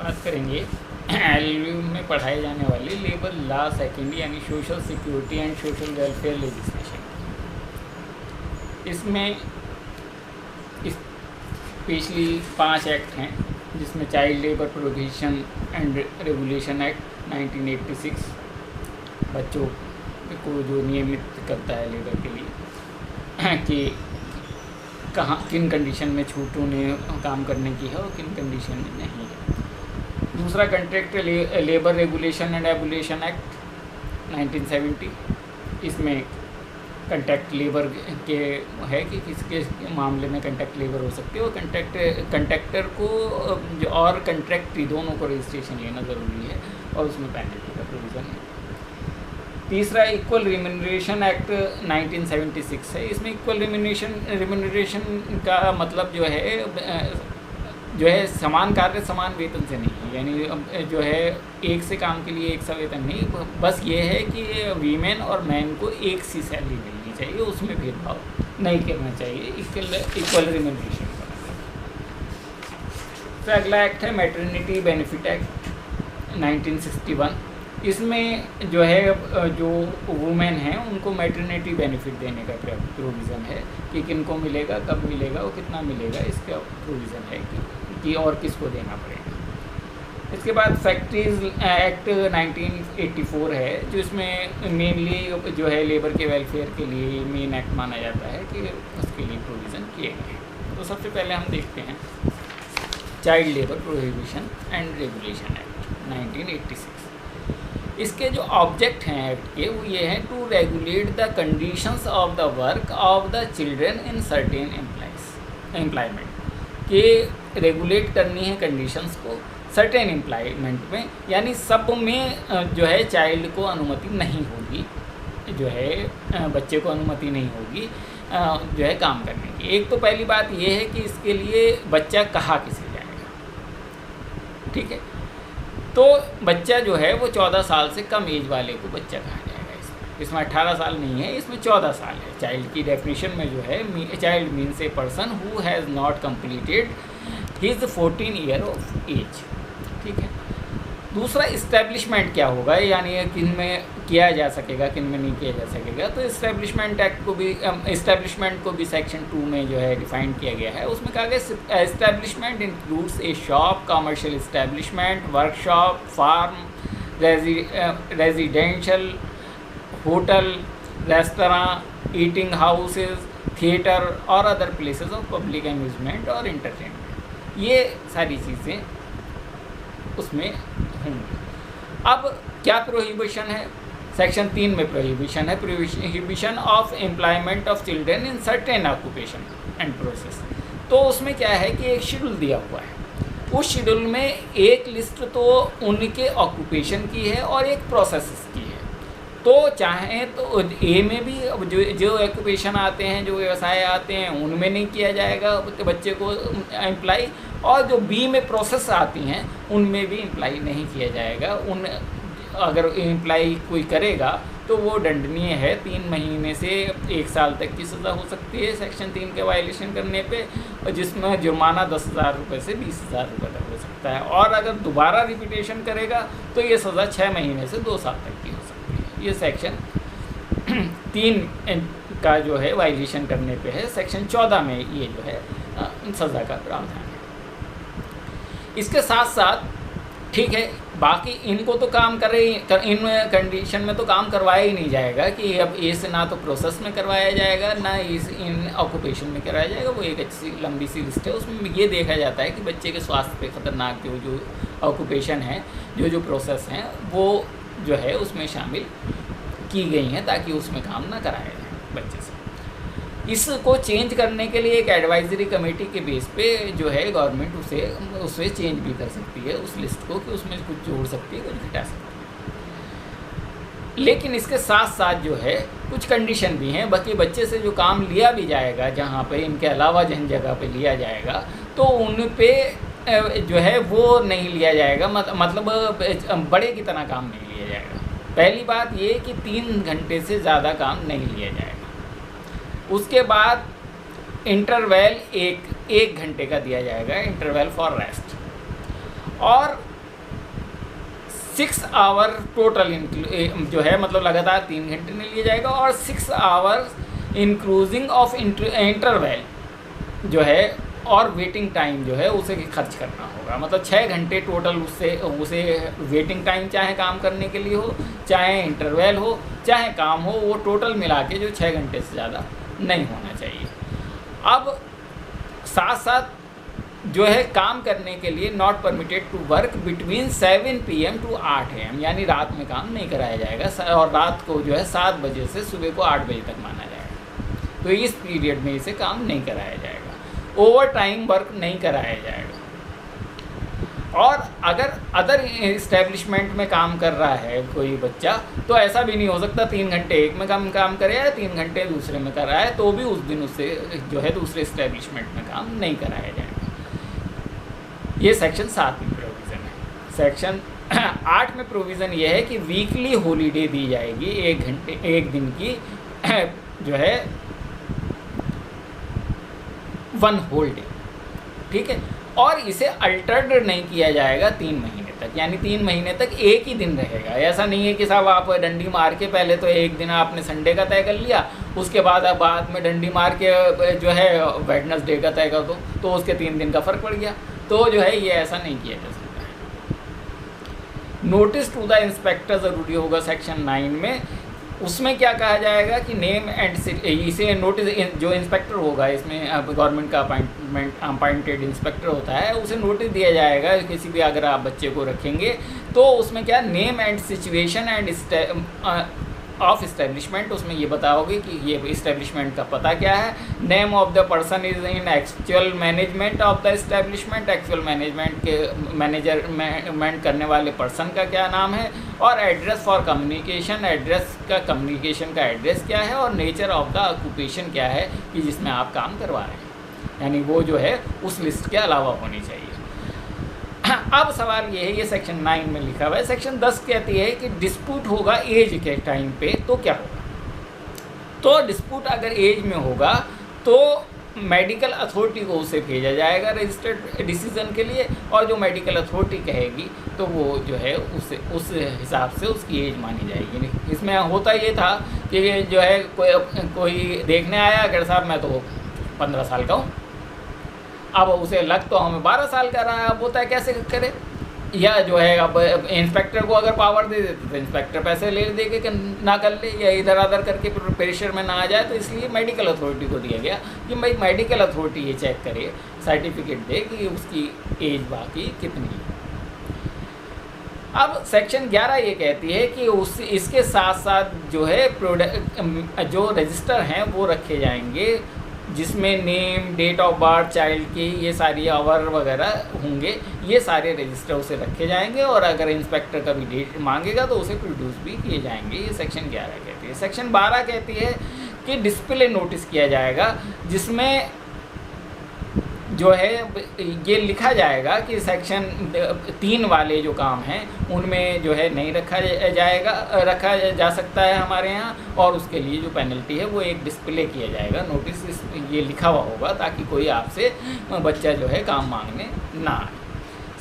बात करेंगे एलयू में पढ़ाए जाने वाले लेबर लॉ सेकेंड यानी social security and social welfare legislation. इसमें स्पेशली 5 एक्ट हैं, जिसमें child labour prohibition and regulation act 1986 बच्चों को जो नियमित करता है लेबर के लिए कि कहाँ किन कंडीशन में छूट उन्हें काम करने की है और किन कंडीशन में नहीं है। दूसरा contract labour regulation and abolition act 1970, इसमें कॉन्ट्रैक्ट लेबर के है कि किसके मामले में कॉन्ट्रैक्ट लेबर हो सकती है और कॉन्ट्रैक्टर को और कॉन्ट्रैक्टी दोनों को रजिस्ट्रेशन लेना ज़रूरी है और उसमें पेनल्टी का प्रोविज़न है। तीसरा इक्वल रिम्यूनरेशन एक्ट 1976 है। इसमें इक्वल रिम्यूनरेशन का मतलब जो है समान कार्य समान वेतन से नहीं है, यानी जो है एक से काम के लिए एक सा वेतन नहीं, बस ये है कि वीमेन और मैन को एक सी सैलरी मिलनी चाहिए, उसमें भेदभाव नहीं करना चाहिए, इक्वल रिम्यूनरेशन का। तो अगला एक्ट है मैटरनिटी बेनिफिट एक्ट 1961। इसमें जो है जो वुमेन हैं उनको मैटरनिटी बेनिफिट देने का प्रोविज़न है कि किनको मिलेगा, कब मिलेगा और कितना मिलेगा, इसका प्रोविज़न है कि और किसको देना पड़ेगा। इसके बाद फैक्ट्रीज एक्ट 1984 है, जो इसमें मेनली जो है लेबर के वेलफेयर के लिए मेन एक्ट माना जाता है कि उसके लिए प्रोविज़न किए गए हैं। तो सबसे पहले हम देखते हैं child labour prohibition and regulation act 1986। इसके जो ऑब्जेक्ट हैं एक्ट के वो ये हैं to regulate the conditions of the work of the children in certain employment, कि रेगुलेट करनी है कंडीशंस को सर्टेन एम्प्लॉयमेंट में, यानी सब में जो है चाइल्ड को अनुमति नहीं होगी, जो है बच्चे को अनुमति नहीं होगी जो है काम करने की। एक तो पहली बात ये है कि इसके लिए बच्चा कहाँ किसे जाएगा, ठीक है। तो बच्चा जो है वो 14 साल से कम एज वाले को बच्चा कहा जाएगा। इसमें 18 साल नहीं है, इसमें 14 साल है। चाइल्ड की डेफिनेशन में जो है child means a person who has not completed his 14 year of age, ठीक है। दूसरा इस्टेब्लिशमेंट क्या होगा, यानी किन में किया जा सकेगा किन में नहीं किया जा सकेगा। तो इस्टेब्लिशमेंट एक्ट को भी इस्टेब्लिशमेंट को भी सेक्शन 2 में जो है डिफाइन किया गया है। उसमें कहा गया establishment includes a shop, commercial establishment, workshop, farm, residential, hotel, restaurant, eating houses, theatre और other places of public amusement और इंटरटेनमेंट। ये सारी चीज़ें उसमें होंगी। अब क्या प्रोहिबिशन है? सेक्शन 3 में प्रोहिबिशन है, prohibition of employment of children in certain occupation and process. तो उसमें क्या है कि एक शेड्यूल दिया हुआ है, उस शेड्यूल में एक लिस्ट तो उनके ऑक्यूपेशन की है और एक प्रोसेस की है। तो चाहे तो ए में भी जो ऑक्यूपेशन आते हैं, जो व्यवसाय आते हैं, उनमें नहीं किया जाएगा बच्चे को एम्प्लाई, और जो बी में प्रोसेस आती हैं उनमें भी एम्प्लाई नहीं किया जाएगा। अगर एम्प्लाई कोई करेगा तो वो दंडनीय है, 3 महीने से 1 साल तक की सज़ा हो सकती है सेक्शन 3 के वायलेशन करने पे, और जिसमें जुर्माना 10,000 रुपये से 20,000 रुपये तक हो सकता है। और अगर दोबारा रिपीटेशन करेगा तो ये सज़ा 6 महीने से 2 साल तक की हो सकती है। ये सेक्शन 3 का जो है वायलेशन करने पे है। सेक्शन 14 में ये जो है सज़ा का प्रावधान है। इसके साथ साथ ठीक है, बाकी इनको तो काम इन कंडीशन में तो काम करवाया ही नहीं जाएगा कि अब इसे ना तो प्रोसेस में करवाया जाएगा ना इन ऑक्यूपेशन में कराया जाएगा। वो एक अच्छी लंबी सी लिस्ट है, उसमें ये देखा जाता है कि बच्चे के स्वास्थ्य पे खतरनाक जो ऑक्यूपेशन है, जो प्रोसेस हैं, वो जो है उसमें शामिल की गई हैं ताकि उसमें काम ना कराया जाए बच्चे से। इसको चेंज करने के लिए एक एडवाइजरी कमेटी के बेस पे जो है गवर्नमेंट उसे चेंज भी कर सकती है उस लिस्ट को, कि उसमें कुछ जोड़ सकती है, कुछ घटा सकती है। लेकिन इसके साथ साथ जो है कुछ कंडीशन भी हैं। बाकी बच्चे से जो काम लिया भी जाएगा, जहाँ पे इनके अलावा जिन जगह पे लिया जाएगा, तो उन पे जो है वो नहीं लिया जाएगा, मतलब बड़े की तरह काम नहीं लिया जाएगा। पहली बात ये कि 3 घंटे से ज़्यादा काम नहीं लिया जाएगा। उसके बाद इंटरवल एक घंटे का दिया जाएगा, इंटरवल फॉर रेस्ट। और 6 आवर टोटल जो है मतलब लगातार 3 घंटे नहीं लिया जाएगा, और 6 आवर्स इंक्लूजिंग ऑफ इंटरवल जो है और वेटिंग टाइम जो है उसे खर्च करना होगा। मतलब 6 घंटे टोटल उसे वेटिंग टाइम चाहे काम करने के लिए हो, चाहे इंटरवल हो, चाहे काम हो, वो टोटल मिला के जो 6 घंटे से ज़्यादा नहीं होना चाहिए। अब साथ साथ जो है काम करने के लिए not permitted to work between 7 PM to 8 AM, यानी रात में काम नहीं कराया जाएगा, और रात को जो है 7 बजे से सुबह को 8 बजे तक माना जाएगा। तो इस पीरियड में इसे काम नहीं कराया जाएगा। ओवर टाइम वर्क नहीं कराया जाएगा। और अगर अदर इस्टेब्लिशमेंट में काम कर रहा है कोई बच्चा, तो ऐसा भी नहीं हो सकता 3 घंटे एक में काम करे या 3 घंटे दूसरे में कर रहा है तो भी उस दिन उससे जो है दूसरे इस्टेब्लिशमेंट में काम नहीं कराया जाएगा। ये सेक्शन 7 में प्रोविज़न है। सेक्शन 8 में प्रोविज़न ये है कि वीकली हॉलीडे दी जाएगी, 1 दिन की जो है 1 होल डे, ठीक है। और इसे अल्टर्ड नहीं किया जाएगा 3 महीने तक, यानी 3 महीने तक एक ही दिन रहेगा। ऐसा नहीं है कि साहब आप डंडी मार के पहले तो एक दिन आपने संडे का तय कर लिया, उसके बाद में डंडी मार के जो है वेडनेसडे का तय कर दो, तो उसके 3 दिन का फ़र्क पड़ गया। तो जो है ये ऐसा नहीं किया जा सकता है। नोटिस टू द इंस्पेक्टर ज़रूरी होगा सेक्शन 9 में। उसमें क्या कहा जाएगा कि नेम एंड इसे नोटिस, जो इंस्पेक्टर होगा इसमें गवर्नमेंट का अपॉइंटेड इंस्पेक्टर होता है, उसे नोटिस दिया जाएगा किसी भी, अगर आप बच्चे को रखेंगे तो उसमें क्या name and situation end of establishment, उसमें ये बताओगे कि ये इस्टेब्लिशमेंट का पता क्या है, name of the person is in actual management of the establishment, actual management के मैनेजमेंट करने वाले पर्सन का क्या नाम है, और एड्रेस फॉर कम्युनिकेशन, एड्रेस का कम्युनिकेशन का एड्रेस क्या है, और नेचर ऑफ द ऑक्यूपेशन क्या है कि जिसमें आप काम करवा रहे हैं, यानी वो जो है उस लिस्ट के अलावा होनी चाहिए। अब सवाल ये है, ये सेक्शन 9 में लिखा हुआ है। सेक्शन 10 कहती है कि डिस्प्यूट होगा एज के टाइम पे तो क्या होगा। तो डिस्प्यूट अगर एज में होगा तो मेडिकल अथॉरिटी को उसे भेजा जाएगा रजिस्टर्ड डिसीजन के लिए, और जो मेडिकल अथॉरिटी कहेगी तो वो जो है उस हिसाब से उसकी एज मानी जाएगी। इसमें होता ये था कि जो है कोई देखने आया, अगर साहब मैं तो 15 साल का हूँ, अब उसे लग तो हमें 12 साल का रहा है, अब होता है कैसे करे, या जो है अब इंस्पेक्टर को अगर पावर दे देते तो इंस्पेक्टर पैसे ले दे के ना कर ले, या इधर उधर करके प्रेशर में ना आ जाए, तो इसलिए मेडिकल अथॉरिटी को दिया गया कि भाई मेडिकल अथॉरिटी ये चेक करे, सर्टिफिकेट दे कि उसकी एज बाकी कितनी है। अब सेक्शन 11 ये कहती है कि इसके साथ साथ जो है जो रजिस्टर हैं वो रखे जाएंगे, जिसमें name, date of birth, child की ये सारी आवर वगैरह होंगे, ये सारे रजिस्टर उसे रखे जाएंगे, और अगर इंस्पेक्टर का भी डेट मांगेगा तो उसे प्रोड्यूस भी किए जाएंगे। ये सेक्शन 11 कहती है। सेक्शन 12 कहती है कि डिस्प्ले नोटिस किया जाएगा, जिसमें जो है ये लिखा जाएगा कि सेक्शन 3 वाले जो काम हैं उनमें जो है नहीं रखा जा सकता है हमारे यहाँ, और उसके लिए जो पेनल्टी है वो एक डिस्प्ले किया जाएगा, नोटिस ये लिखा हुआ होगा, ताकि कोई आपसे बच्चा जो है काम मांगने ना आए।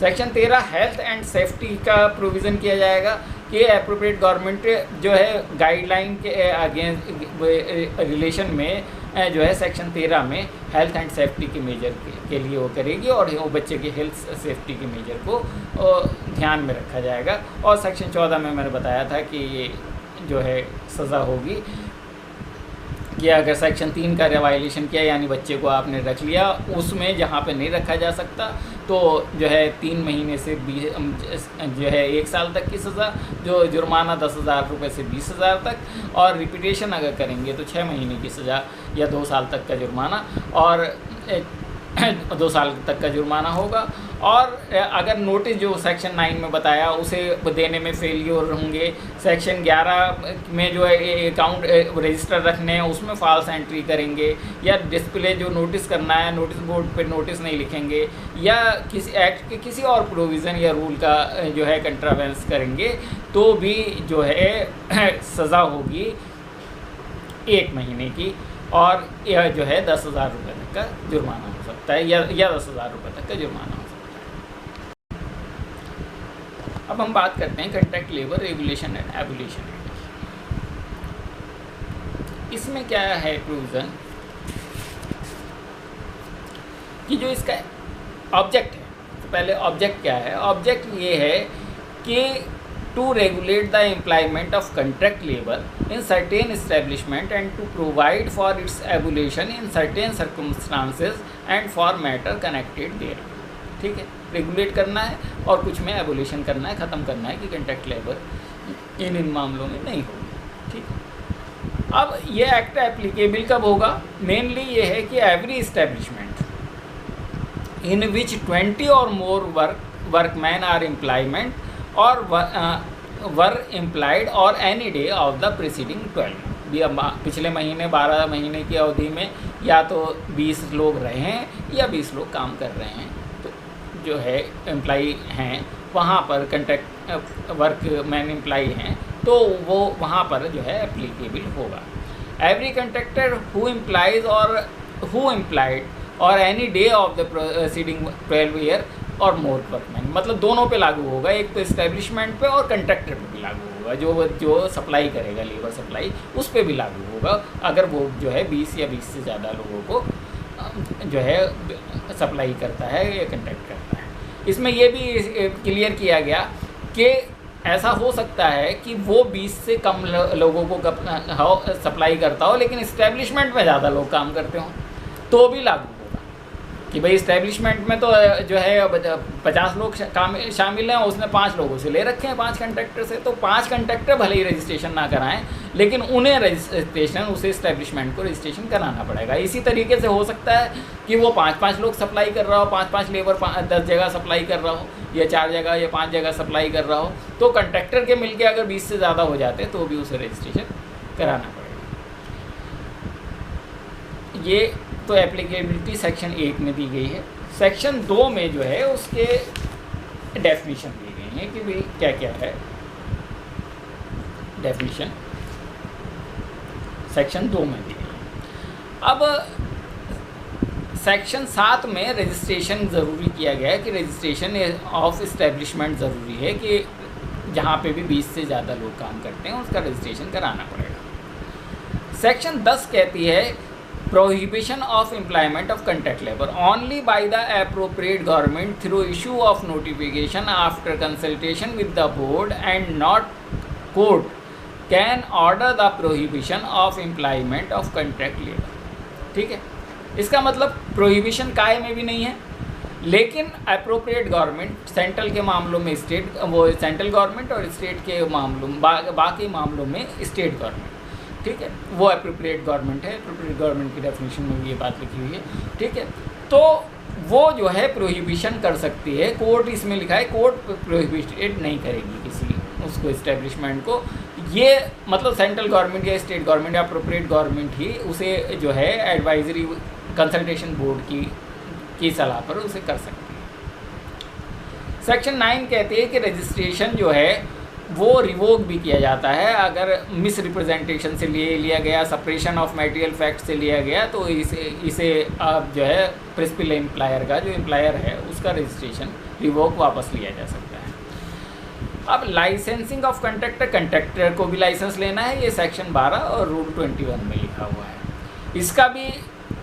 सेक्शन 13 हेल्थ एंड सेफ्टी का प्रोविज़न किया जाएगा कि एप्रोप्रिएट गवर्नमेंट जो है गाइडलाइन के अगेंस्ट रिलेशन में जो है सेक्शन 13 में हेल्थ एंड सेफ्टी के मेजर के लिए वो करेगी, और वो बच्चे के हेल्थ सेफ्टी के मेजर को ध्यान में रखा जाएगा। और सेक्शन 14 में मैंने बताया था कि ये जो है सज़ा होगी कि अगर सेक्शन 3 का वायलेशन किया, यानी बच्चे को आपने रख लिया उसमें जहाँ पे नहीं रखा जा सकता, तो जो है 3 महीने से जो है 1 साल तक की सज़ा, जो जुर्माना 10,000 रुपये से 20,000 तक, और रिपीटेशन अगर करेंगे तो 6 महीने की सज़ा या 2 साल तक का जुर्माना, और 2 साल तक का जुर्माना होगा। और अगर नोटिस जो सेक्शन 9 में बताया उसे देने में फेलियर होंगे, सेक्शन 11 में जो है अकाउंट रजिस्टर रखने हैं उसमें फॉल्स एंट्री करेंगे, या डिस्प्ले जो नोटिस करना है नोटिस बोर्ड पे नोटिस नहीं लिखेंगे, या किसी एक्ट के किसी और प्रोविज़न या रूल का जो है कंट्रावेंस करेंगे, तो भी जो है सज़ा होगी 1 महीने की, और यह जो है 10,000 रुपये तक का जुर्माना हो सकता है, या 10,000 रुपये तक का जुर्माना हो सकता है। अब हम बात करते हैं contract labour regulation and abolition act. इसमें क्या है प्रोविजन कि जो इसका ऑब्जेक्ट है, तो पहले ऑब्जेक्ट क्या है? ऑब्जेक्ट ये है कि to regulate the employment of contract labour in certain establishment and to provide for its abolition in certain circumstances and for matter connected there. ठीक है, रेगुलेट करना है और कुछ में एबोलिशन करना है, ख़त्म करना है कि कॉन्ट्रैक्ट लेबर इन मामलों में नहीं होगी। ठीक है, अब ये एक्ट एप्लीकेबल कब होगा? मेनली ये है कि एवरी इस्टेब्लिशमेंट इन विच 20 और मोर वर्कमैन आर एम्प्लॉयमेंट और वर एम्प्लॉयड और any day of the preceding 12। पिछले महीने 12 महीने की अवधि में या तो 20 लोग रहे हैं या 20 लोग काम कर रहे हैं, तो जो है एम्प्लॉई हैं वहाँ पर कॉन्ट्रैक्ट वर्कमैन एम्प्लॉई हैं तो वो वहाँ पर जो है एप्लीकेबल होगा। एवरी कॉन्ट्रैक्टर हु एम्प्लॉयज और any day of the preceding 12 year और मोर वर्कमैन, मतलब दोनों पे लागू होगा, एक तो इस्टेब्लिशमेंट पे और कॉन्ट्रैक्टर पे भी लागू होगा। जो सप्लाई करेगा लेबर सप्लाई उस पे भी लागू होगा अगर वो जो है 20 या 20 से ज़्यादा लोगों को जो है सप्लाई करता है या कॉन्ट्रैक्ट करता है। इसमें ये भी क्लियर किया गया कि ऐसा हो सकता है कि वो 20 से कम लोगों को सप्लाई करता हो लेकिन इस्टेब्लिशमेंट में ज़्यादा लोग काम करते हों, तो भी लागू होगा कि भाई इस्टेब्लिशमेंट में तो जो है 50 लोग शामिल हैं, उसने 5 लोगों से ले रखे हैं 5 कॉन्ट्रैक्टर से, तो 5 कॉन्ट्रैक्टर भले ही रजिस्ट्रेशन ना कराएं लेकिन उन्हें रजिस्ट्रेशन उसे इस्टेब्लिशमेंट को रजिस्ट्रेशन कराना पड़ेगा। इसी तरीके से हो सकता है कि वो 5-5 लोग सप्लाई कर रहा हो, 5-5 लेबर 10 जगह सप्लाई कर रहा हो या 4 जगह या 5 जगह सप्लाई कर रहा हो, तो कॉन्ट्रैक्टर के मिलके अगर 20 से ज़्यादा हो जाते तो भी उसे रजिस्ट्रेशन कराना पड़ेगा। ये तो एप्लीकेबिलिटी सेक्शन 1 में दी गई है। सेक्शन 2 में जो है उसके डेफिनेशन दी गई है कि भाई क्या क्या है डेफिनेशन सेक्शन 2 में दी गई है। अब सेक्शन 7 में रजिस्ट्रेशन ज़रूरी किया गया है कि रजिस्ट्रेशन ऑफ इस्टेब्लिशमेंट ज़रूरी है कि जहाँ पे भी 20 से ज़्यादा लोग काम करते हैं उसका रजिस्ट्रेशन कराना पड़ेगा। सेक्शन 10 कहती है prohibition of employment of contract labor only by the appropriate government through issue of notification after consultation with the board and not court can order the prohibition of employment of contract labor। ठीक है, इसका मतलब prohibition काय में भी नहीं है लेकिन अप्रोप्रिएट गवर्नमेंट सेंट्रल के मामलों में स्टेट वो सेंट्रल गवर्नमेंट और स्टेट के मामलों बाकी मामलों में स्टेट गवर्नमेंट, ठीक है, वो अप्रोप्रिएट गवर्नमेंट है। अप्रोप्रिएट गवर्नमेंट की डेफिनेशन में भी ये बात लिखी हुई है। ठीक है, तो वो जो है प्रोहिबिशन कर सकती है। कोर्ट इसमें लिखा है कोर्ट प्रोहिबिटेड नहीं करेगी किसी उसको इस्टेब्लिशमेंट को, ये मतलब सेंट्रल गवर्नमेंट या स्टेट गवर्नमेंट या अप्रोप्रिएट गवर्नमेंट ही उसे जो है एडवाइजरी कंसल्टेशन बोर्ड की सलाह पर उसे कर सकती है। सेक्शन 9 कहती है कि रजिस्ट्रेशन जो है वो रिवोक भी किया जाता है अगर मिस रिप्रेजेंटेशन से लिया गया, सप्रेशन ऑफ मटेरियल फैक्ट से लिया गया, तो इसे अब जो है प्रिंसिपल एम्प्लायर का जो एम्प्लायर है उसका रजिस्ट्रेशन रिवोक वापस लिया जा सकता है। अब लाइसेंसिंग ऑफ कंट्रैक्टर को भी लाइसेंस लेना है, ये सेक्शन 12 और रूल 21 में लिखा हुआ है। इसका भी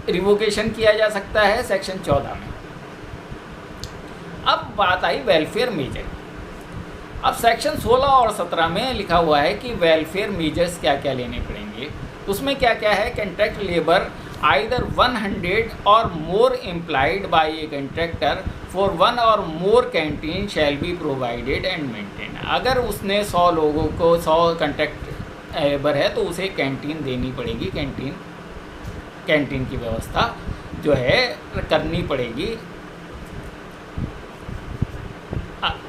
रिवोकेशन किया जा सकता है सेक्शन 14 में। अब बात आई वेलफेयर मेजर। अब सेक्शन 16 और 17 में लिखा हुआ है कि वेलफेयर मेजर्स क्या क्या लेने पड़ेंगे। उसमें क्या क्या है? कॉन्ट्रैक्ट लेबर आइदर 100 और more employed by a contractor for 1 और more canteen shall be provided and maintain. अगर उसने 100 लोगों को 100 कॉन्ट्रैक्ट लेबर है तो उसे कैंटीन देनी पड़ेगी, कैंटीन की व्यवस्था जो है करनी पड़ेगी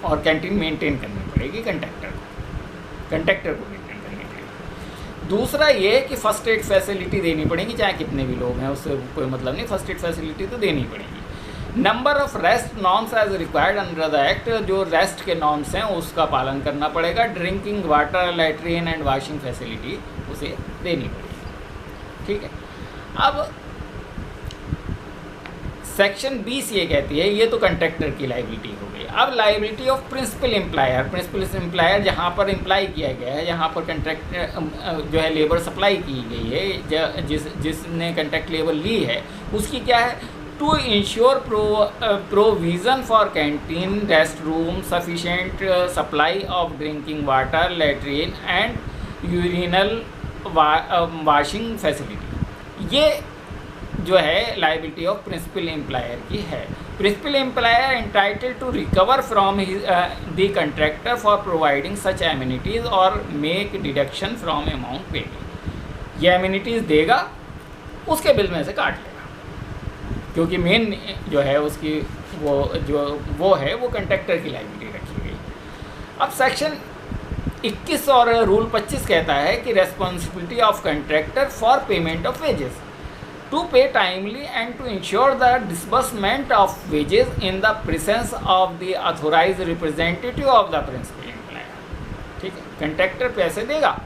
और कैंटीन मेंटेन करनी पड़ेगी कंट्रैक्टर को मेंटेन करनी पड़ेगी। दूसरा ये कि फर्स्ट एड फैसिलिटी देनी पड़ेगी, चाहे कितने भी लोग हैं उससे कोई मतलब नहीं, फर्स्ट एड फैसिलिटी तो देनी पड़ेगी। Number of rest norms as required under the act, जो रेस्ट के नॉर्म्स हैं उसका पालन करना पड़ेगा। Drinking water, latrine and washing facility उसे देनी पड़ेगी। ठीक है, अब सेक्शन 20 ये कहती है, ये तो कंट्रैक्टर की लायबिलिटी हो गई। अब लाइबिलिटी ऑफ प्रिंसिपल एम्प्लायर जहाँ पर इम्प्लाई किया गया है, जहाँ पर कंट्रैक्ट जो है लेबर सप्लाई की गई है, जिसने कंट्रैक्ट लेबर ली है, उसकी क्या है, to ensure provision for canteen, rest room, sufficient supply of drinking water, latrine and urinal washing facility. ये जो है लाइबिलिटी ऑफ प्रिंसिपल एम्प्लायर की है। Principal employer entitled to recover from the contractor for providing such amenities और make deduction from amount paid. ये amenities देगा, उसके bill में से काट लेगा, क्योंकि मेन जो है उसकी वो कंट्रैक्टर की लाइबिलिटी रखी गई। अब सेक्शन 21 और रूल 25 कहता है कि responsibility of contractor for payment of wages to pay timely and to ensure the disbursement of wages in the presence of the authorise representative of the principal employer. ठीक है, contractor पैसे देगा,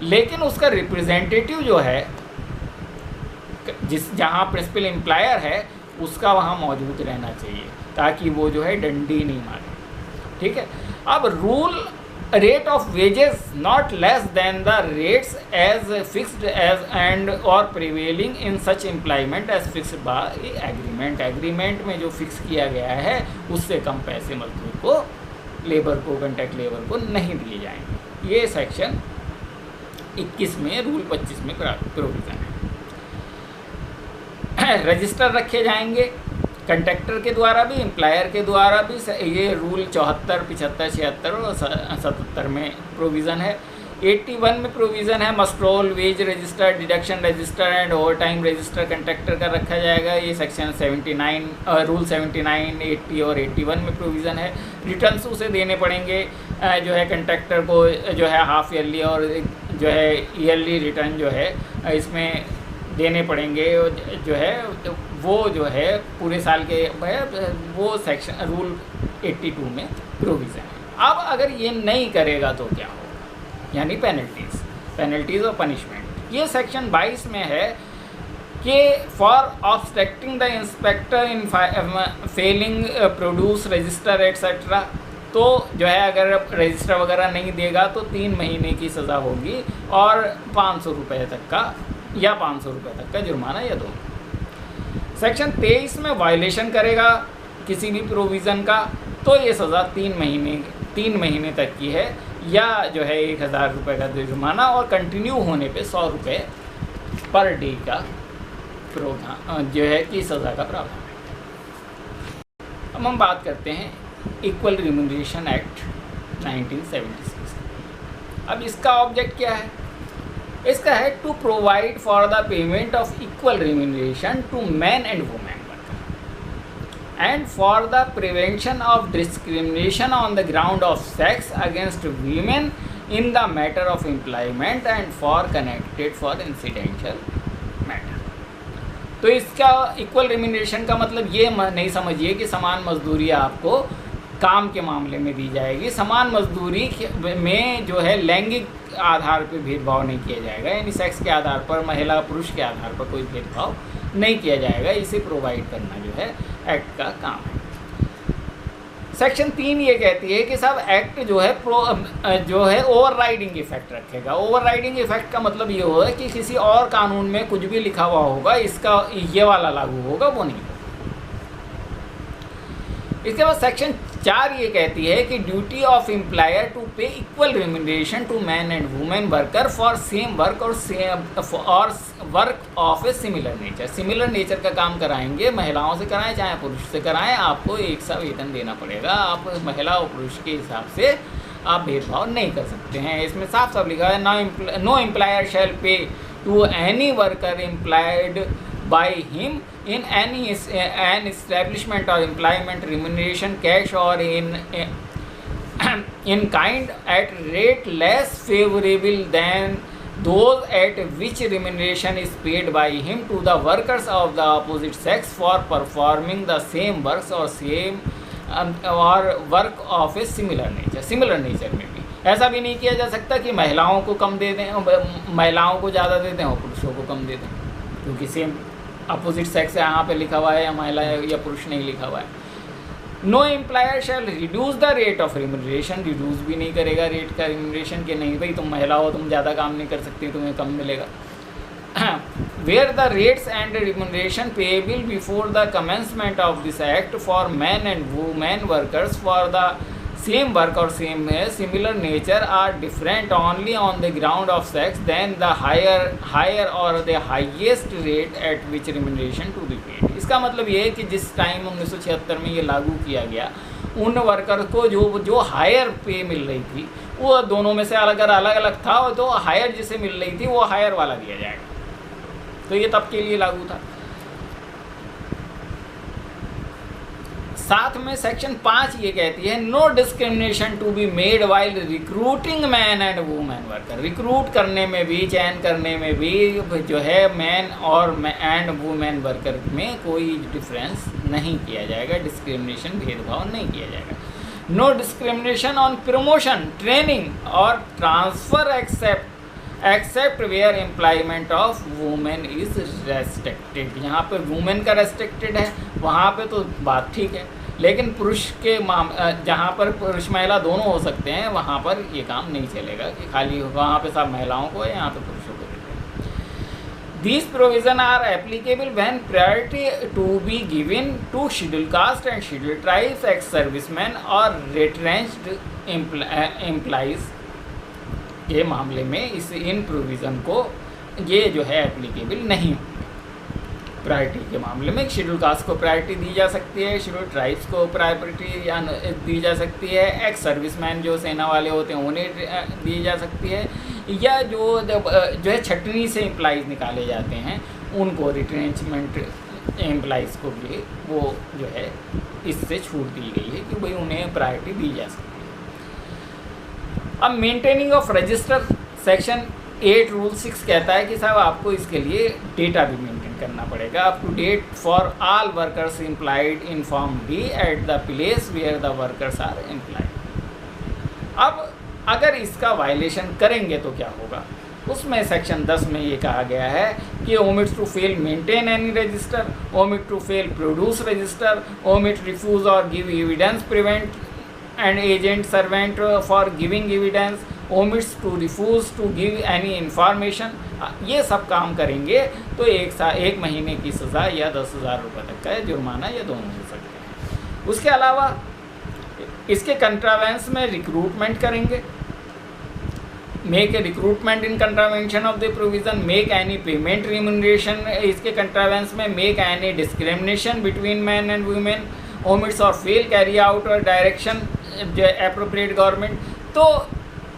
लेकिन उसका रिप्रेजेंटेटिव जो है जहाँ प्रिंसिपल एम्प्लॉयर है उसका वहाँ मौजूद रहना चाहिए, ताकि वो जो है डंडी नहीं मारे। ठीक है, अब rule rate of wages not less than the rates as fixed as and or prevailing in such employment as fixed by agreement। Agreement में जो फिक्स किया गया है उससे कम पैसे मजदूर को, लेबर को, कॉन्ट्रैक्ट लेबर को नहीं दिए जाएंगे। ये सेक्शन 21 में, रूल 25 में प्रोविज़न है। रजिस्टर रखे जाएंगे कंट्रैक्टर के द्वारा भी, एम्प्लायर के द्वारा भी। ये रूल 74, 75, 76 और 77 में प्रोविज़न है। 81 में प्रोविज़न है muster roll wage register, deduction register and overtime register contractor का रखा जाएगा। ये सेक्शन 79 रूल 79, 80 और 81 में प्रोविज़न है। रिटर्न्स उसे देने पड़ेंगे जो है कंट्रैक्टर को, जो है हाफ ईयरली और जो है ईयरली रिटर्न जो है इसमें देने पड़ेंगे। जो है वो जो है पूरे साल के वो सेक्शन रूल 82 में प्रोविज़न है। अब अगर ये नहीं करेगा तो क्या होगा, यानी पेनल्टीज़ और पनिशमेंट। ये सेक्शन 22 में है कि for obstructing the inspector in Fehling produce register etcetera, तो जो है अगर रजिस्टर वगैरह नहीं देगा तो 3 महीने की सज़ा होगी और 500 रुपये तक का या 500 रुपये तक का जुर्माना, या दोनों। सेक्शन 23 में वायलेशन करेगा किसी भी प्रोविज़न का तो ये सज़ा 3 महीने तक की है, या जो है 1000 रुपये का जुर्माना और कंटिन्यू होने पे 100 रुपये पर डे का प्रावधान जो है कि सज़ा का प्रावधान है। अब हम बात करते हैं इक्वल रिम्यूनरेशन एक्ट 1976। अब इसका ऑब्जेक्ट क्या है? इसका है to provide for the payment of equal remuneration to man and women worker and for the prevention of discrimination on the ground of sex against women in the matter of employment and for connected for incidental matter. तो इसका equal remuneration का मतलब ये नहीं समझिए कि समान मजदूरी आपको काम के मामले में दी जाएगी। समान मजदूरी में जो है लैंगिक आधार पर भेदभाव नहीं किया जाएगा, यानी सेक्स के आधार पर, महिला पुरुष के आधार पर कोई भेदभाव नहीं किया जाएगा। इसे प्रोवाइड करना जो है एक्ट का काम है। सेक्शन 3 ये कहती है कि सब एक्ट जो है ओवरराइडिंग इफेक्ट रखेगा। ओवरराइडिंग इफेक्ट का मतलब ये होगा कि किसी और कानून में कुछ भी लिखा हुआ होगा, इसका ये वाला लागू होगा, वो नहीं। इसके बाद सेक्शन 4 ये कहती है कि duty of employer to pay equal remuneration to man and women worker for same work और work of a similar nature. Similar nature का काम कराएंगे, महिलाओं से कराएं चाहे पुरुष से कराएं, आपको एक सा वेतन देना पड़ेगा। आप महिला और पुरुष के हिसाब से आप भेदभाव नहीं कर सकते हैं। इसमें साफ साफ लिखा है no employer shall pay to any worker employed by him in an establishment or employment remuneration cash or in kind at rate less favorable than those at which remuneration is paid by him to the workers of the opposite sex for performing the same works or work of a similar nature। Similar nature में भी ऐसा भी नहीं किया जा सकता कि महिलाओं को कम दे दें, महिलाओं को ज़्यादा दे दें और पुरुषों को कम दे दें, क्योंकि सेम अपोजिट सेक्स यहाँ पे लिखा हुआ है या महिला या पुरुष नहीं लिखा हुआ है। No employer shall reduce the rate of remuneration, reduce भी नहीं करेगा रेट का रिम्यूनरेशन के नहीं भाई तुम महिला हो, तुम ज़्यादा काम नहीं कर सकती, तुम्हें कम मिलेगा. Where the rates and remuneration payable before the commencement of this act for men and women workers for the same work or similar nature are different only on the ground of sex, then the higher or the highest rate at which remuneration to be paid. इसका मतलब ये है कि जिस time 1976 में ये लागू किया गया, उन वर्कर को जो हायर पे मिल रही थी वो दोनों में से अगर अलग अलग था तो हायर जिसे मिल रही थी वो हायर वाला दिया जाएगा. तो ये तब के लिए लागू था. साथ में सेक्शन 5 ये कहती है no discrimination to be made while recruiting man and women worker. Recruit करने में भी, चयन करने में भी जो है मैन और एंड वुमेन वर्कर में कोई डिफरेंस नहीं किया जाएगा, डिस्क्रिमिनेशन भेदभाव नहीं किया जाएगा. No discrimination on promotion, training और transfer except where employment of women is restricted. यहाँ पे वुमेन का रेस्ट्रिक्टेड है, वहाँ पे तो बात ठीक है, लेकिन पुरुष के जहाँ पर पुरुष महिला दोनों हो सकते हैं वहाँ पर ये काम नहीं चलेगा कि खाली वहाँ पे सब महिलाओं को है, यहाँ पे पुरुषों को देते हैं. These provision are applicable when priority to be given to schedule caste and schedule tribes, ex serviceman और रिट्रेंच्ड एम्प्लॉइज के मामले में इन प्रोविज़न को ये जो है एप्लीकेबल नहीं. प्रायोरिटी के मामले में शेड्यूल कास्ट को प्रायोरिटी दी जा सकती है, शेड्यूल ट्राइब्स को प्रायोरिटी दी जा सकती है, एक्स सर्विसमैन जो सेना वाले होते हैं उन्हें दी जा सकती है, या जो है छटनी से एम्प्लॉइज़ निकाले जाते हैं उनको, रिट्रेंचमेंट एम्प्लॉइज़ को भी वो जो है इससे छूट दी गई है कि भाई उन्हें प्रायोरिटी दी जा सकती है. अब maintaining of register, section 8 rule 6 कहता है कि साहब आपको इसके लिए डेटा भी मेंटेन करना पड़ेगा, up to date for all workers employed in form D at the place where the workers are employed. अब अगर इसका वायलेशन करेंगे तो क्या होगा, उसमें सेक्शन 10 में ये कहा गया है कि omit to fail maintain any register, omit to fail produce register, omit refuse और give evidence, prevent and agent servant for giving evidence, omits to refuse to give any information. ये सब काम करेंगे तो एक महीने की सज़ा या 10,000 रुपये तक का जुर्माना या दोनों हो सकते हैं. उसके अलावा इसके कंट्रावेंस में रिक्रूटमेंट करेंगे, make a recruitment in contravention of the provision, make any payment remuneration इसके कंट्रावेंस में, make any discrimination between man and women, omits और फेल कैरी आउट और डायरेक्शन एप्रोप्रिएट गवर्नमेंट. तो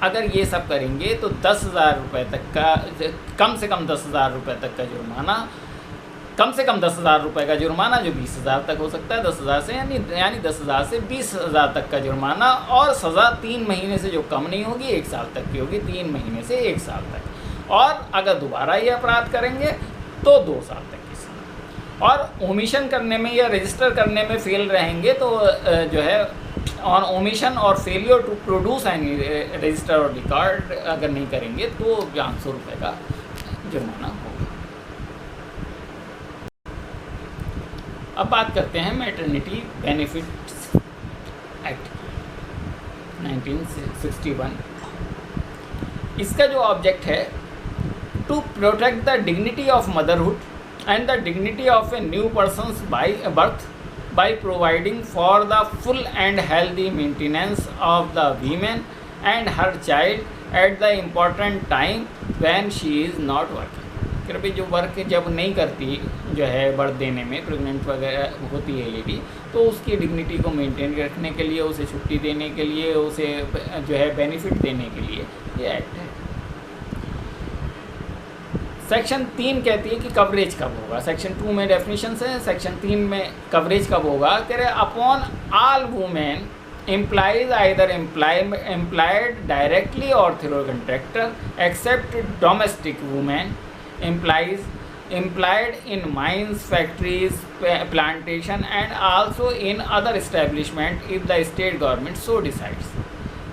अगर ये सब करेंगे तो 10,000 रुपये तक का, कम से कम 10,000 रुपये तक का जुर्माना, कम से कम 10,000 रुपये का जुर्माना जो 20,000 तक हो सकता है, 10,000 से यानी 10,000 से 20,000 तक का जुर्माना, और सज़ा 3 महीने से जो कम नहीं होगी 1 साल तक की होगी, 3 महीने से 1 साल तक, और अगर दोबारा ये अपराध करेंगे तो 2 साल तक की सज़ा. और ओमिशन करने में या रजिस्टर करने में फेल रहेंगे तो जो है ऑन ओमिशन और failure to produce any register और रिकॉर्ड अगर नहीं करेंगे तो 500 रुपये का जुर्माना होगा. अब बात करते हैं मैटरनिटी बेनिफिट्स एक्ट 1961. इसका जो ऑब्जेक्ट है to protect the dignity of motherhood and the dignity of a new person's birth by providing for the full and healthy maintenance of the woman and her child at the important time when she is not working. कृपया जो work जब नहीं करती जो है birth देने में, pregnant वगैरह होती है लेडी, तो उसकी डिग्निटी को मेंटेन रखने के लिए, उसे छुट्टी देने के लिए, उसे जो है बेनिफिट देने के लिए ये एक्ट है. सेक्शन 3 कहती है कि कवरेज कब होगा. सेक्शन 2 में डेफिनेशन है, सेक्शन 3 में कवरेज कब होगा. कह रहे upon all women employees either employed directly और through contractor except domestic women employees employed in mines, factories, plantation and also in other establishment if the state government so decides.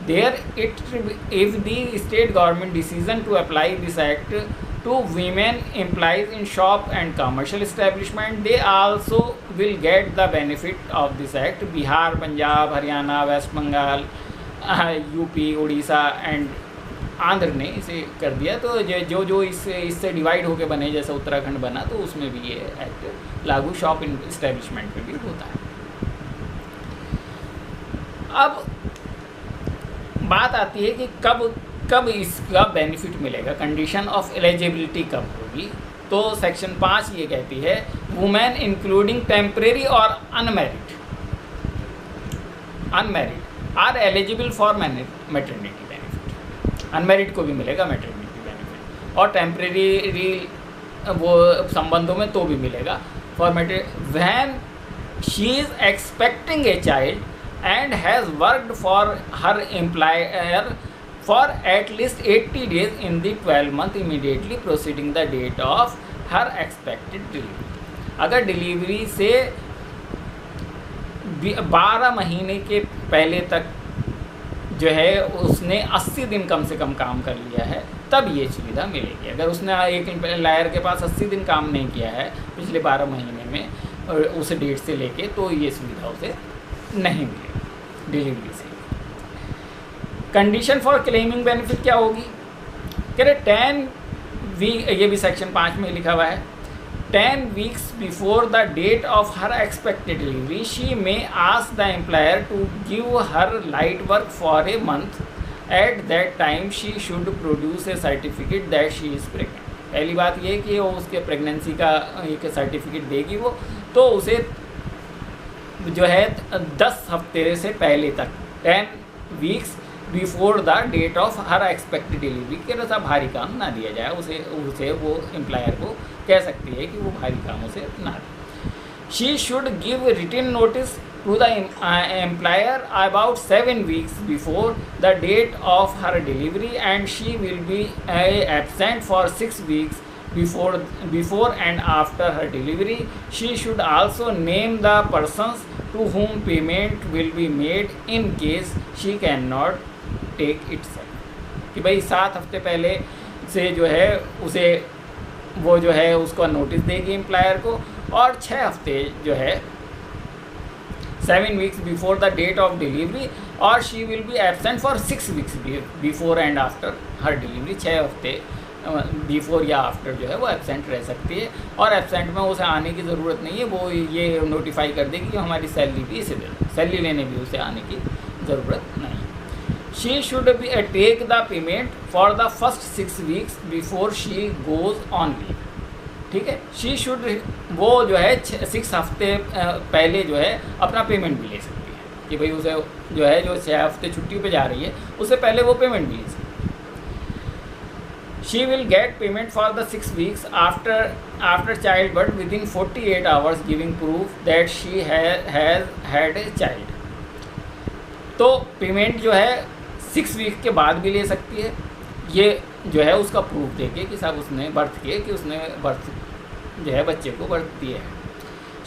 There if the state government decision to apply this act to women employees in shop and commercial establishment. They also will get the benefit of this act. Bihar, Punjab, Haryana, West Bengal, UP, Orissa and Andhra ने इसे कर दिया। तो जो जो इससे divide होकर बने, जैसे उत्तराखंड बना, तो उसमें भी ये एक्ट लागू शॉप इस्टेब्लिशमेंट में भी होता है। अब बात आती है कि कब इसका बेनिफिट मिलेगा, कंडीशन ऑफ एलिजिबिलिटी कब होगी। तो सेक्शन 5 ये कहती है वुमेन इंक्लूडिंग टेम्परेरी और unmarried are eligible for maternity benefit. Unmarried को भी मिलेगा मैटरनिटी बेनिफिट, और टेम्परेरी वो संबंधों में तो भी मिलेगा for when she is expecting a child and has worked for her employer for at least 80 days in the 12 month immediately preceding the date of her expected delivery। अगर delivery से 12 महीने के पहले तक जो है उसने 80 दिन कम से कम काम कर लिया है, तब ये सुविधा मिलेगी। अगर उसने एक एम्प्लॉयर के पास 80 दिन काम नहीं किया है पिछले 12 महीने में उस डेट से लेके, तो ये सुविधा उसे नहीं मिलेगी डिलीवरी से। कंडीशन फॉर क्लेमिंग बेनिफिट क्या होगी, कह रहे 10 वीक, ये भी सेक्शन 5 में लिखा हुआ है, 10 weeks before the date of her expected delivery she may ask the employer to give her light work for a month. At that time she should produce a certificate that she is pregnant. पहली बात ये कि वो उसके pregnancy का एक certificate देगी वो, तो उसे जो है 10 हफ्ते से पहले तक 10 weeks before the date of her expected delivery के ऐसा भारी काम ना दिया जाए उसे वो एम्प्लॉयर को कह सकती है कि वो भारी काम उसे ना दे। She should give written notice to the employer about 7 weeks before the date of her delivery and she will be absent for 6 weeks before and after her delivery. She should also name the persons to whom payment will be made in case she cannot take it self। कि भाई 7 हफ्ते पहले से जो है उसे वो जो है उसको नोटिस देगी एम्प्लॉयर को, और 6 हफ्ते जो है 7 weeks before the date of delivery, और she will be absent for 6 weeks before and after her delivery. 6 हफ्ते बिफोर या आफ्टर जो है वो एब्सेंट रह सकती है, और एब्सेंट में उसे आने की ज़रूरत नहीं है, वो ये नोटिफाई कर देगी कि हमारी सैलरी भी इसे दे दो, सैलरी लेने भी उसे आने की ज़रूरत नहीं। She should be take the payment for the first 6 weeks before she goes on leave. ठीक है, शी शुड वो जो है 6 हफ्ते पहले जो है अपना पेमेंट भी ले सकती है, कि भाई उसे जो है जो 6 हफ्ते छुट्टी पे जा रही है उससे पहले वो पेमेंट भी ले सकती है। She will get payment for the 6 weeks after childbirth within 48 hours giving proof that she has had a child। तो पेमेंट जो है 6 वीक के बाद भी ले सकती है, ये जो है उसका प्रूफ देके कि साहब उसने बर्थ किए, कि उसने बर्थ जो है बच्चे को बर्थ दिए है।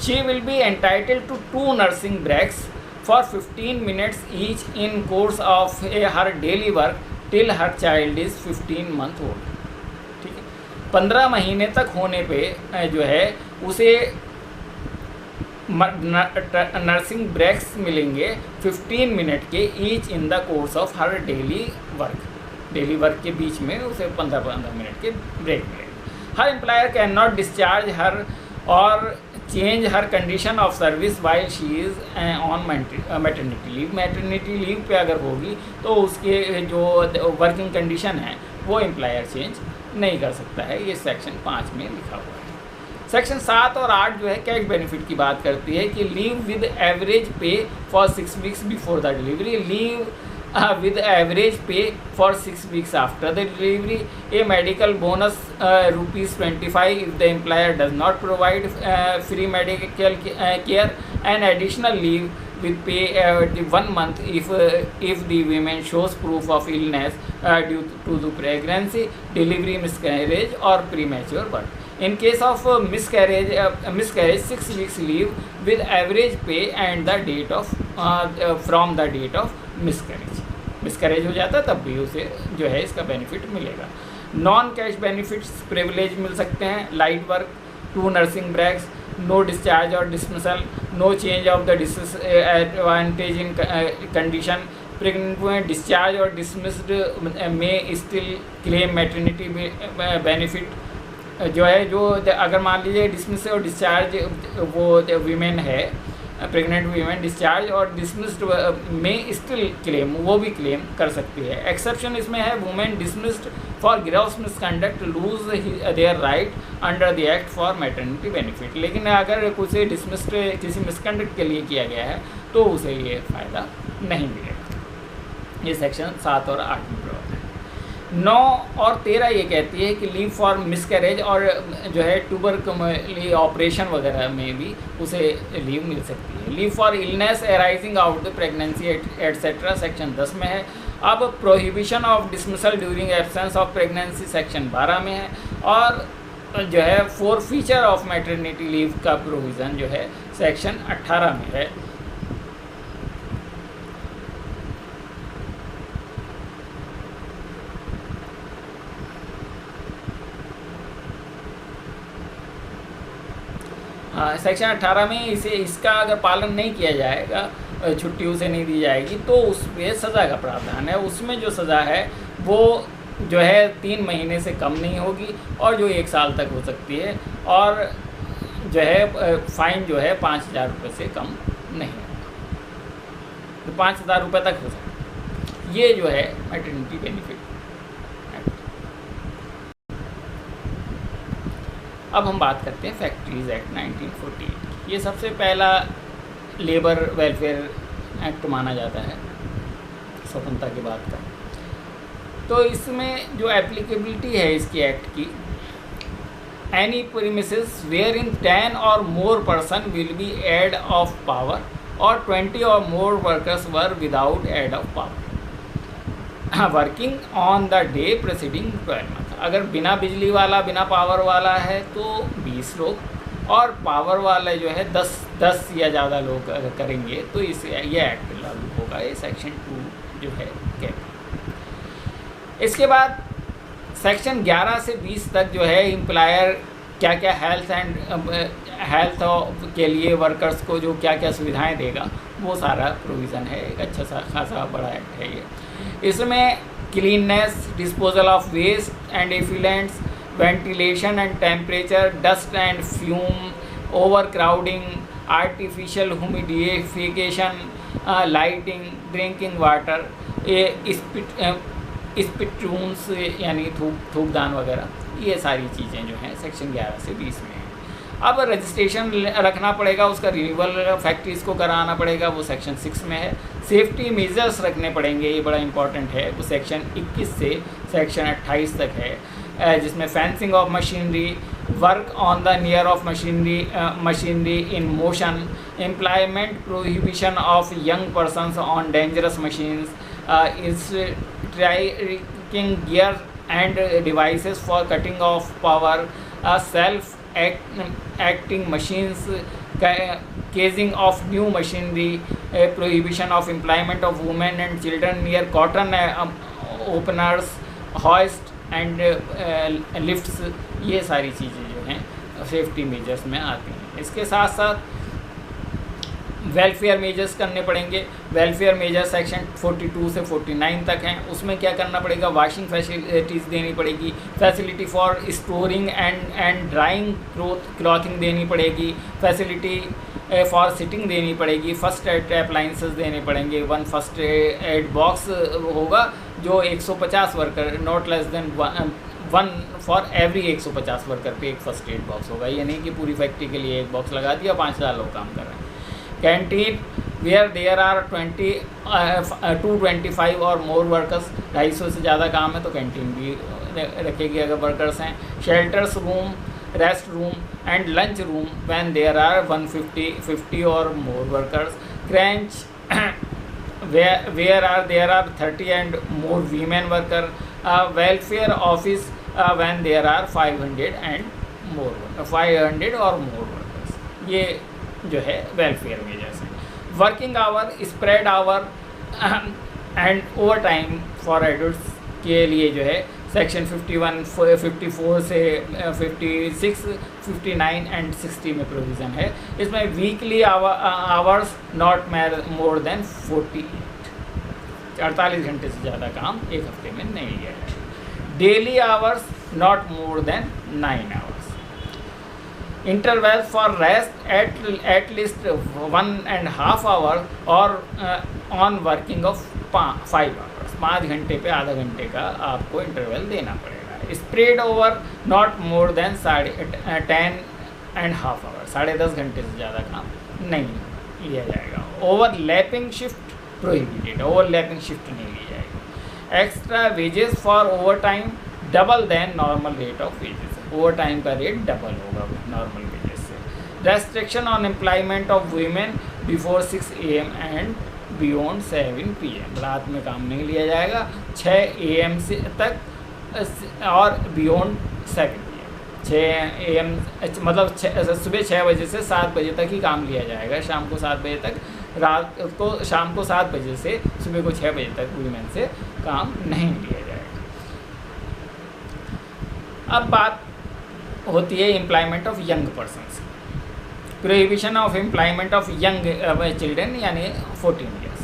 She will be entitled to 2 nursing breaks for 15 minutes each in course of her daily work till her child is 15 month old। ठीक है, 15 महीने तक होने पे जो है उसे नर्सिंग ब्रेक्स मिलेंगे 15 मिनट के each in the course of her daily work के बीच में उसे 15 मिनट के ब्रेक मिलेंगे। हर एम्प्लॉयर कैन नॉट डिस्चार्ज हर और change her condition of service while she is on maternity leave. Maternity leave पे अगर होगी तो उसके जो वर्किंग कंडीशन है वो एम्प्लॉयर चेंज नहीं कर सकता है, ये सेक्शन 5 में लिखा हुआ है। सेक्शन 7 और 8 जो है कैश बेनिफिट की बात करती है कि लीव विद एवरेज पे for 6 weeks before the delivery, leave with average pay for 6 weeks after the delivery, a medical bonus ₹25 if the employer does not provide free medical care, and additional leave with pay the 1 month if the woman shows proof of illness due to the pregnancy, delivery, miscarriage or premature birth. In case of miscarriage 6 weeks leave with average pay and the date of from the date of miscarriage हो जाता तब भी उसे जो है इसका benefit मिलेगा। Non cash benefits privilege मिल सकते हैं, light work, 2 nursing breaks, no discharge और dismissal, no change of the disadvantage in condition, pregnant में डिस्चार्ज और डिसमिस्ड में स्टिल क्लेम मैटरनिटी बेनिफिट। जो है जो अगर मान लीजिए डिसमिस और डिस्चार्ज वो वीमेन है, प्रेग्नेंट वीमेन डिस्चार्ज और डिसमिस्ड में स्टिल क्लेम, वो भी क्लेम कर सकती है। एक्सेप्शन इसमें है, women dismissed for gross misconduct lose their right under the act for maternity benefit. लेकिन अगर उसे डिसमिस्ड किसी मिसकंडक्ट के लिए किया गया है तो उसे ये फ़ायदा नहीं मिलेगा। ये सेक्शन 7 और 8 में प्रभाव है। 9 और 13 ये कहती है कि लीव फॉर मिसकैरेज और जो है ट्यूबरकुलोसिस ऑपरेशन वगैरह में भी उसे लीव मिल सकती है। Leave for illness arising out the pregnancy etcetera section 10 में है। अब prohibition of dismissal during absence of pregnancy section 12 में है। और जो है four feature of maternity leave का प्रोविज़न जो है सेक्शन 18 में है। सेक्शन 18 में इसका अगर पालन नहीं किया जाएगा, छुट्टी उसे नहीं दी जाएगी तो उस पर सज़ा का प्रावधान है। उसमें जो सज़ा है वो जो है 3 महीने से कम नहीं होगी और जो 1 साल तक हो सकती है, और जो है फ़ाइन जो है 5,000 रुपये से कम नहीं होगा, तो 5,000 रुपये तक हो सकता है। ये जो है मैटरनिटी बेनिफिट। अब हम बात करते हैं फैक्ट्रीज़ एक्ट 1948। ये सबसे पहला लेबर वेलफेयर एक्ट माना जाता है स्वतंत्रता के बाद का। तो इसमें जो एप्लीकेबिलिटी है इसकी एक्ट की, एनी प्रीमिसेस वेयर इन 10 और more person will be aid of power और 20 और more workers were without aid of power working on the day preceding 12 month. अगर बिना बिजली वाला, बिना पावर वाला है तो 20 लोग, और पावर वाले जो है 10 या ज़्यादा लोग अगर करेंगे तो इसे ये एक्ट लागू होगा। ये सेक्शन 2 जो है कहते। इसके बाद सेक्शन 11 से 20 तक जो है एम्प्लॉयर क्या क्या हेल्थ के लिए वर्कर्स को जो क्या क्या सुविधाएं देगा वो सारा प्रोविज़न है। एक अच्छा सा खासा बड़ा एक्ट है ये। इसमें cleanness, disposal of waste and effluents, ventilation and temperature, dust and fume, over crowding, artificial humidification, lighting, drinking water, spittoons यानी थूकदान वगैरह, ये सारी चीज़ें जो हैं सेक्शन 11 से 20 में हैं। अब रजिस्ट्रेशन रखना पड़ेगा, उसका रिन्यूअल फैक्ट्रीज़ को कराना पड़ेगा, वो सेक्शन 6 में है। सेफ्टी मेजर्स रखने पड़ेंगे, ये बड़ा इंपॉर्टेंट है, वो सेक्शन 21 से सेक्शन 28 तक है, जिसमें fencing of machinery, work on the near of machinery in motion, employment prohibition of young persons on dangerous machines, striking gear and devices for cutting off power, self-acting machines, casing of new machinery, prohibition of employment of women and children near cotton openers, hoist and lifts। ये सारी चीज़ें जो हैं safety measures में आती हैं। इसके साथ साथ वेलफेयर मेजर्स करने पड़ेंगे। वेलफेयर मेजर सेक्शन 42 से 49 तक हैं। उसमें क्या करना पड़ेगा, वॉशिंग फैसिलिटीज़ देनी पड़ेगी, facility for storing and drawing clothing देनी पड़ेगी, फैसिलिटी फॉर सिटिंग देनी पड़ेगी, फर्स्ट एड अप्लाइंसेस देने पड़ेंगे, 1 फर्स्ट एड बॉक्स होगा जो 150 worker, not less then 1 for every 150 worker पे एक फर्स्ट एड बॉक्स होगा। ये नहीं कि पूरी फैक्ट्री के लिए एक बॉक्स लगा दिया, 5,000 लोग काम कर रहे हैं। कैंटीन वेयर देयर आर 225 और मोर वर्कर्स, 250 से ज़्यादा काम है तो कैंटीन भी रखेगी अगर वर्कर्स हैं। Shelters room, rest room and lunch room when there are 150 और more workers. Creche where there are 30 and more women worker, welfare office when there are 500 or more workers। ये जो है वेलफेयर मेजर्स हैं। Working hour, spread our and over time for adults के लिए जो है section 51, 54 से 56, 59 एंड 60 में प्रोविज़न है। इसमें weekly hours not more then 48 घंटे से ज़्यादा काम एक हफ्ते में नहीं लिया जाएगा। Daily hours not more than 9 hours. Interval for rest at least 1.5 hour और ऑन वर्किंग ऑफ 5 आवर्स। 5 घंटे पे आधा घंटे का आपको इंटरवल देना पड़ेगा। Spread over not more than 10.5 hour. 10.5 घंटे से ज़्यादा काम नहीं लिया जाएगा। Overlapping shift prohibited. Overlapping shift नहीं ली जाएगी। Extra wages for over time double than normal rate of wages. Over time का रेट डबल होगा नॉर्मल वेजेस से। Restriction on employment of women before 6 AM and beyond 7 PM। रात में काम नहीं लिया जाएगा 6 AM से तक और बियॉन्ड 7 PM। 6 AM मतलब सुबह 6 बजे से 7 बजे तक ही काम लिया जाएगा। शाम को 7 बजे तक, रात को शाम को 7 बजे से सुबह को 6 बजे तक वीमेन से काम नहीं लिया जाएगा। अब बात होती है employment of young persons. Prohibition of employment of young children यानी 14 years.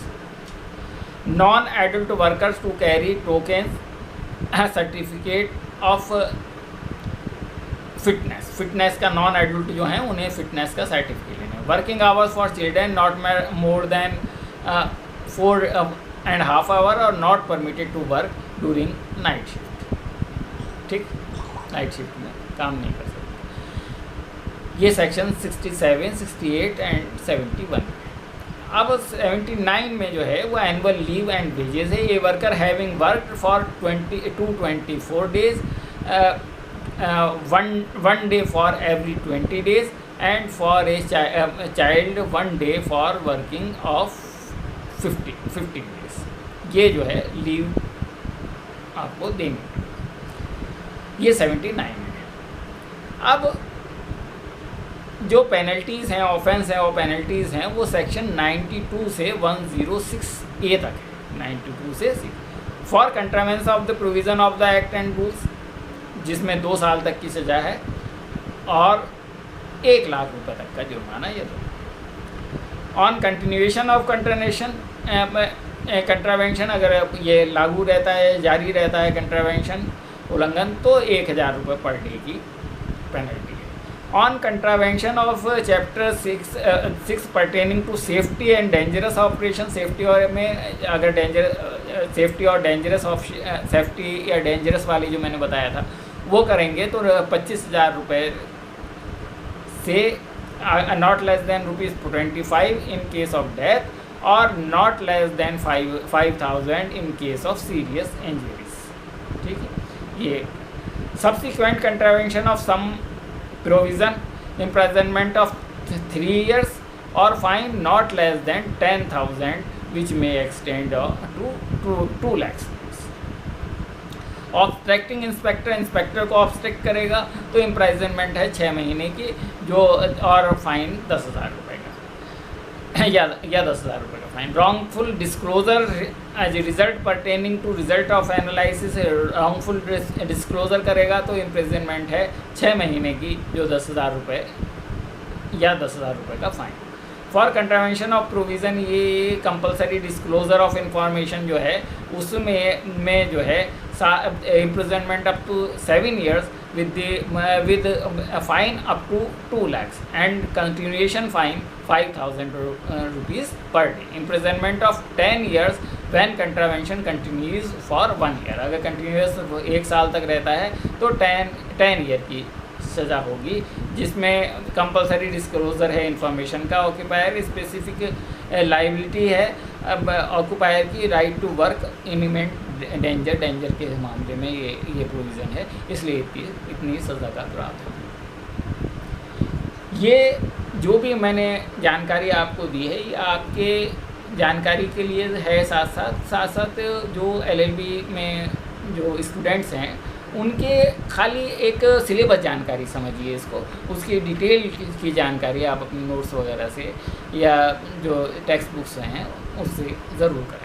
Non adult workers to carry token certificate of fitness का नॉन एडल्ट जो हैं उन्हें फिटनेस का सर्टिफिकेट लेना है। Working hours for children not more than 4.5 hour और not permitted to work during night shift. ठीक, नाइट शिफ्ट में काम नहीं कर सकते। ये सेक्शन 67, 68 एंड 71। अब 79 में जो है वो एनुअल लीव एंड वेजेस है। ये worker having worked for 24 days, 1 day for every 20 days and for a child 1 day for working of 15 days. ये जो है लीव आपको देंगे। ये 79 में। अब जो पेनल्टीज़ हैं, ऑफेंस हैं, वो पेनल्टीज़ हैं वो सेक्शन 92 से 106A तक है। 92 से 6 for contravenes of the provision of the act and rules, जिसमें 2 साल तक की सज़ा है और 1 लाख रुपए तक का जुर्माना। ये तो ऑन कंटिन्यूएशन ऑफ कंट्रावेंशन अगर ये लागू रहता है, जारी रहता है कंट्रावेंशन उल्लंघन, तो 1000 रुपये पर डे की पेनल्टी है। On contravention of chapter 6 pertaining to safety and dangerous operation. Safety और में अगर सेफ्टी और डेंजरस सेफ्टी या डेंजरस वाली जो मैंने बताया था वो करेंगे तो 25,000 रुपये से not less than ₹25 in case of death और not less than 5,000 in case of serious injuries. ठीक है। ये subsequent contravention of some provision imprisonment of 3 years और fine not less than 10,000 which may extend to 2 lakhs। Obstructing inspector को obstruct करेगा तो imprisonment है 6 महीने की जो और फाइन 10,000 रुपये का या 10,000 रुपये का fine. Wrongful disclosure as a result pertaining to result of analysis. Wrongful disclosure करेगा तो इम्प्रिजनमेंट है 6 महीने की जो 10,000 रुपये या 10,000 रुपये का fine. For contravention of provision ये कंपलसरी डिस्क्लोजर ऑफ इंफॉर्मेशन जो है उसमें जो है imprisonment up to 7 years with a fine up to 2 lakhs and continuation fine 5,000 rupees per day. Imprisonment of 10 years when contravention continues for 1 year. अगर continuous 1 साल तक रहता है तो 10 year की सज़ा होगी, जिसमें कंपलसरी डिस्क्लोजर है इंफॉर्मेशन का। ऑक्यूपायर स्पेसिफिक लाइबिलिटी है अब ऑक्यूपायर की। Right to work imminent danger के मामले में ये प्रोविज़न है, इसलिए इतनी सज़ा का प्रावधान। ये जो भी मैंने जानकारी आपको दी है ये आपके जानकारी के लिए है। साथ साथ जो LLB में जो स्टूडेंट्स हैं उनके खाली एक सिलेबस जानकारी समझिए इसको, उसकी डिटेल की जानकारी आप अपने नोट्स वगैरह से या जो टेक्स्ट बुक्स हैं उससे ज़रूर करें।